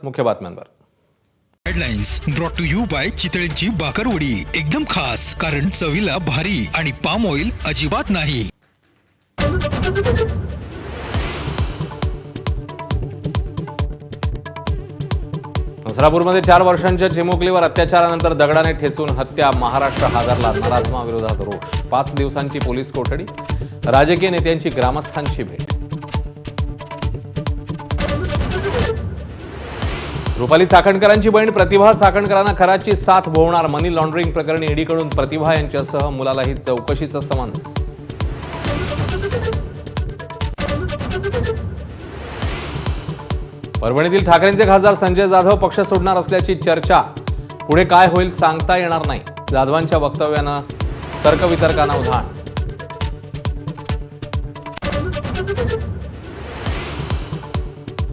मुख्य बातम्यांवर headlines brought to you by चितळेंची बाकरवडी एकदम खास कारण चवीला भारी आणि पाम ऑइल अजिबात नाही. नसरापूरमध्ये 4 वर्षांच्या चिमुकलीवर अत्याचारानंतर दगडाने ठेचून हत्या. महाराष्ट्र हादरला. नराधमाविरोधात रोष. 5 दिवसांची पोलीस कोठडी. राजकीय नेत्यांची ग्रामस्थांची भेट. रुपाली चाकणकरांची बहीण प्रतिभा चाकणकरांना खराची साथ भोवणार. मनी लॉन्ड्रिंग प्रकरणी ईडीकडून प्रतिभा यांच्यासह मुलालाही चौकशीचं समन्स. परभणीतील ठाकरेंचे खासदार संजय जाधव पक्ष सोडणार असल्याची चर्चा. पुढे काय होईल सांगता येणार नाही. जाधवांच्या वक्तव्यानं तर्कवितर्कांना उधाण.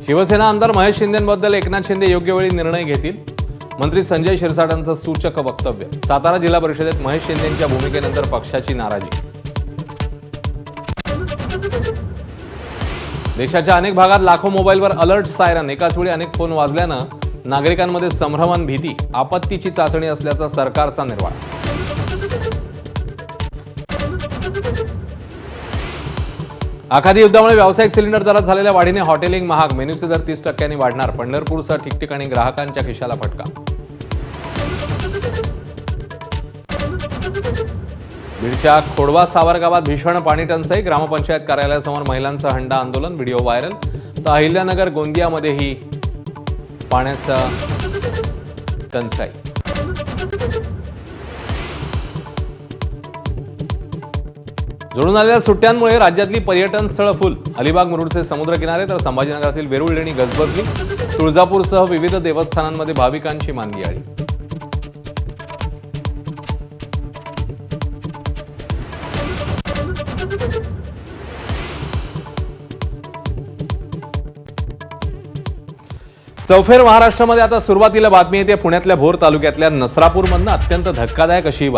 शिवसेना आमदार महेश शिंदेंबद्दल एकनाथ शिंदे योग्य वेळी निर्णय घेतील. मंत्री संजय शिरसाटांचं सूचक वक्तव्य. सातारा जिल्हा परिषदेत महेश शिंदेंच्या भूमिकेनंतर पक्षाची नाराजी. देशाच्या अनेक भागात लाखो मोबाईलवर अलर्ट सायरन. एकाच वेळी अनेक फोन वाजल्यानं नागरिकांमध्ये संभ्रमण, भीती. आपत्तीची चाचणी असल्याचा सरकारचा निर्वाळा. आखाती युद्धामुळे व्यावसायिक सिलेंडर दरात झालेल्या वाढीने हॉटेलिंग महाग. मेन्यूचे दर 30% वाढणार. पंढरपूरसह ठिकठिकाणी ग्राहकांच्या खिशाला फटका. बीडच्या खोडवा सावर गावात भीषण पाणी टंचाई. ग्रामपंचायत कार्यालयासमोर महिलांचं हंडा आंदोलन. Video viral. तर अहिल्यानगर गोंदियामध्येही पाण्याचा टंचाई. जोडून आलेल्या सुट्ट्यांमुळे राज्यातली पर्यटन स्थळं फुल. अलिबाग मुरुडचे समुद्रकिनारे तर संभाजीनगरातील वेरूळ लेणी गजबजली. तुळजापूरसह विविध देवस्थानांमध्ये भाविकांची मानगियाळी. चौफेर महाराष्ट्रामध्ये आता सुरुवातीला बातमी येते पुण्यातल्या भोर तालुक्यातल्या नसरापूरमधनं. अत्यंत धक्कादायक अशी बातमी.